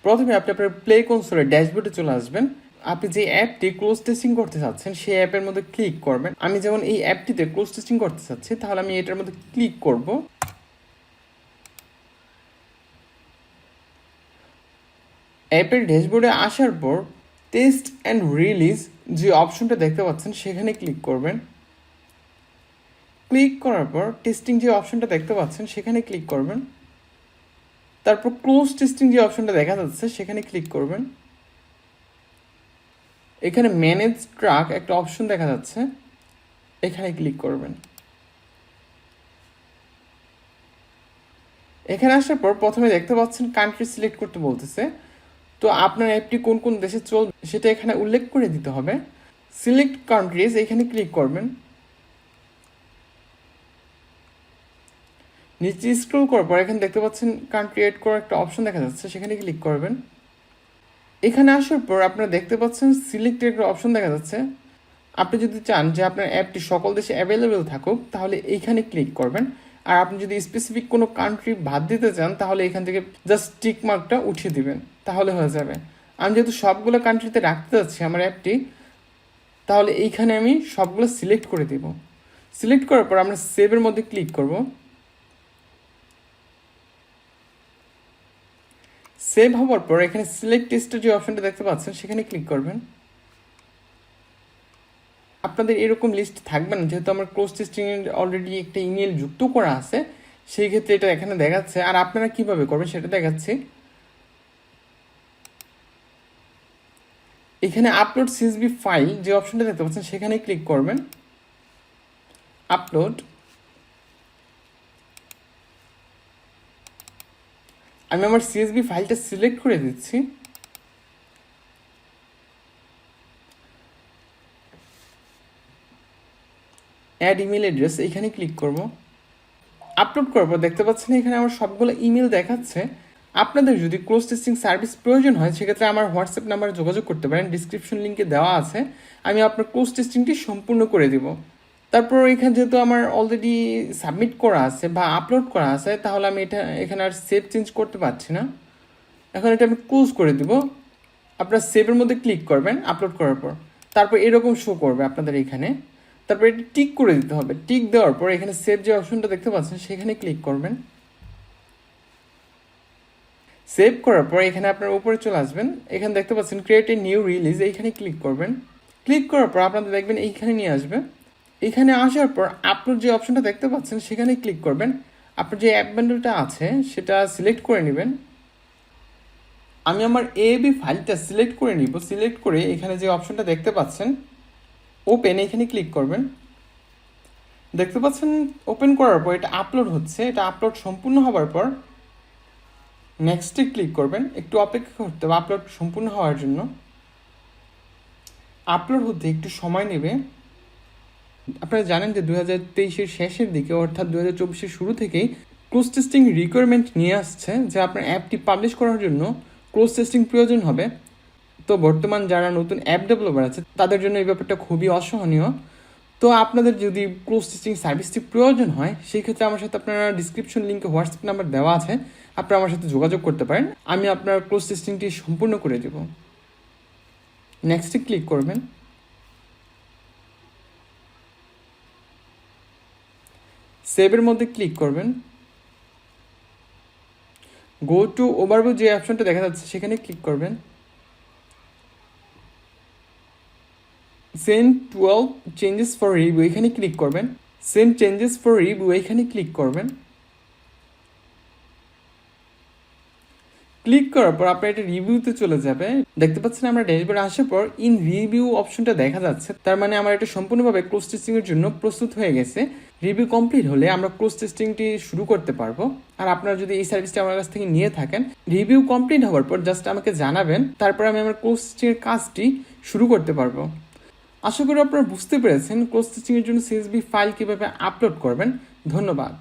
প্রথমে আপনি আপনার প্লে কনসোলের ড্যাশবোর্ডে চলে আসবেন। আপনি যে অ্যাপটি ক্লোজ টেস্টিং করতে চাচ্ছেন সেই অ্যাপের মধ্যে ক্লিক করবেন। আমি যেমন এই অ্যাপটিতে ক্লোজ টেস্টিং করতে চাচ্ছি, তাহলে আমি এটার মধ্যে ক্লিক করব। অ্যাপের ড্যাশবোর্ডে আসার পর টেস্ট অ্যান্ড রিলিজ যে অপশনটা দেখতে পাচ্ছেন সেখানে ক্লিক করবেন। ক্লিক করার পর টেস্টিং যে অপশনটা দেখতে পাচ্ছেন সেখানে ক্লিক করবেন। তারপর ক্লোজ টেস্টিং যে অপশনটা দেখা যাচ্ছে সেখানে ক্লিক করবেন। এখানে ম্যানেজ ট্র্যাক একটা অপশন দেখা যাচ্ছে, এখানে ক্লিক করবেন। এখানে আসার পর প্রথমে দেখতে পাচ্ছেন কান্ট্রি সিলেক্ট করতে বলতেছে। তো আপনার অ্যাপটি কোন কোন দেশে চলবে সেটা এখানে উল্লেখ করে দিতে হবে। সিলেক্ট কান্ট্রিজ এখানে ক্লিক করবেন। নিচে স্ক্রল করার পর এখানে দেখতে পাচ্ছেন কান্ট্রি এড করার একটা অপশন দেখা যাচ্ছে, সেখানে ক্লিক করবেন। এখানে আসার পর আপনারা দেখতে পাচ্ছেন সিলেক্টেড একটা অপশন দেখা যাচ্ছে। আপনি যদি চান যে আপনার অ্যাপটি সকল দেশে অ্যাভেলেবেল থাকুক তাহলে এইখানে ক্লিক করবেন। আর আপনি যদি স্পেসিফিক কোনো কান্ট্রি বাদ দিতে চান তাহলে এখান থেকে জাস্ট টিক মার্কটা উঠিয়ে দিবেন, তাহলে হয়ে যাবে। আমি যেহেতু সবগুলো কান্ট্রিতে রাখতে যাচ্ছি আমার অ্যাপটি, তাহলে এইখানে আমি সবগুলো সিলেক্ট করে দিব। সিলেক্ট করার পর আমরা সেভের মধ্যে ক্লিক করব। সেভ হওয়ার পর এখানে সিলেক্ট টেস্টের যে অপশনটা দেখতে পাচ্ছেন সেখানে ক্লিক করবেন। আপনাদের এরকম লিস্ট থাকবে না, যেহেতু আমার ক্লোজ টেস্টিং অলরেডি একটা ইমেল যুক্ত করা আছে, সেই ক্ষেত্রে এটা এখানে দেখাচ্ছে। আর আপনারা কিভাবে করবেন সেটা দেখাচ্ছি। এখানে আপলোড সিএসভি ফাইল যে অপশনটা দেখতে পাচ্ছেন সেখানে ক্লিক করবেন। আপলোড, আমি আমার সিএসভি ফাইলটা সিলেক্ট করে দিচ্ছি। অ্যাড ইমেল অ্যাড্রেস এখানে ক্লিক করব। আপলোড করার পর দেখতে পাচ্ছেন এখানে আমার সবগুলো ইমেল দেখাচ্ছে। আপনাদের যদি ক্লোজ টেস্টিং সার্ভিস প্রয়োজন হয় সেক্ষেত্রে আমার হোয়াটসঅ্যাপ নাম্বারে যোগাযোগ করতে পারেন, ডিসক্রিপশন লিঙ্কে দেওয়া আছে। আমি আপনার ক্লোজ টেস্টিংটি সম্পূর্ণ করে দিব। তারপর এখানে যেহেতু আমার অলরেডি সাবমিট করা আছে বা আপলোড করা আছে, তাহলে আমি এটা এখানে আর সেভ চেঞ্জ করতে পারছি না। এখন এটা আমি ক্লোজ করে দিব। আপনার সেভের মধ্যে ক্লিক করবেন আপলোড করার পর, তারপর এরকম শো করবে আপনাদের এখানে। তারপর এটি টিক করে দিতে হবে। টিক দেওয়ার পর এখানে সেভ যে অপশনটা দেখতে পাচ্ছেন সেখানে ক্লিক করবেন। সেভ করার পর এখানে আপনার উপরে চলে আসবেন। এখানে দেখতে পাচ্ছেন ক্রিয়েট এ নিউ রিলিজ, এইখানে ক্লিক করবেন। ক্লিক করার পর আপনাদের দেখবেন এইখানে নিয়ে আসবে। এখানে আসার পর আপলোড যে অপশনটা দেখতে পাচ্ছেন সেখানে ক্লিক করবেন। আপনার যে অ্যাপ বান্ডেলটা আছে সেটা সিলেক্ট করে নেবেন। আমি আমার এবি ফাইলটা সিলেক্ট করে নিব। সিলেক্ট করে এখানে যে অপশনটা দেখতে পাচ্ছেন ওপেন, এখানে ক্লিক করবেন। দেখতে পাচ্ছেন ওপেন করার পর এটা আপলোড হচ্ছে। এটা আপলোড সম্পূর্ণ হওয়ার পর নেক্সটে ক্লিক করবেন। একটু অপেক্ষা করতে হবে আপলোড সম্পূর্ণ হওয়ার জন্য। আপলোড হতে একটু সময় নেবে। আপনারা জানেন যে 2023-এর শেষের দিকে অর্থাৎ 2024-এর শুরু থেকেই ক্লোজ টেস্টিং রিকোয়ারমেন্ট নিয়ে আসছে যে আপনার অ্যাপটি পাবলিশ করার জন্য ক্লোজ টেস্টিং প্রয়োজন হবে। তো বর্তমান যারা নতুন অ্যাপ ডেভেলপার আছে তাদের জন্য এই ব্যাপারটা খুবই অসহনীয়। তো আপনাদের যদি ক্লোজ টেস্টিং সার্ভিসটি প্রয়োজন হয় সেই ক্ষেত্রে আমার সাথে আপনারা ডিসক্রিপশন লিঙ্কে হোয়াটসঅ্যাপ নাম্বার দেওয়া আছে, আপনারা আমার সাথে যোগাযোগ করতে পারেন। আমি আপনার ক্লোজ টেস্টিংটি সম্পূর্ণ করে দেব। নেক্সটে ক্লিক করবেন। সেভের মধ্যে ক্লিক করবেন। গো টু ওভারভিউ যে অপশনটা দেখা যাচ্ছে সেখানে ক্লিক করবেন। সেন্ড 12 চেঞ্জেস ফর রিভিউ এখানে ক্লিক করবেন। সেন্ড চেঞ্জেস ফর রিভিউ এখানে ক্লিক করবেন। ক্লিক করার পর আপনার এটা রিভিউতে চলে যাবে। দেখতে পাচ্ছেন আমরা ড্যাশবোর্ডে আসার পর ইন রিভিউ অপশনটা দেখা যাচ্ছে, তার মানে আমার এটা সম্পূর্ণভাবে ক্লোজ টেস্টিং এর জন্য প্রস্তুত হয়ে গেছে। রিভিউ কমপ্লিট হলে আমরা ক্লোজ টেস্টিংটি শুরু করতে পারবো। আর আপনারা যদি এই সার্ভিসটা আমার কাছ থেকে নিয়ে থাকেন, রিভিউ কমপ্লিট হওয়ার পর জাস্ট আমাকে জানাবেন, তারপর আমি আমার ক্লোজ টেস্টিং এর কাজটি শুরু করতে পারবো। আশা করি আপনারা বুঝতে পেরেছেন ক্লোজ টেস্টিং এর জন্য সিএসভি ফাইল কিভাবে আপলোড করবেন। ধন্যবাদ।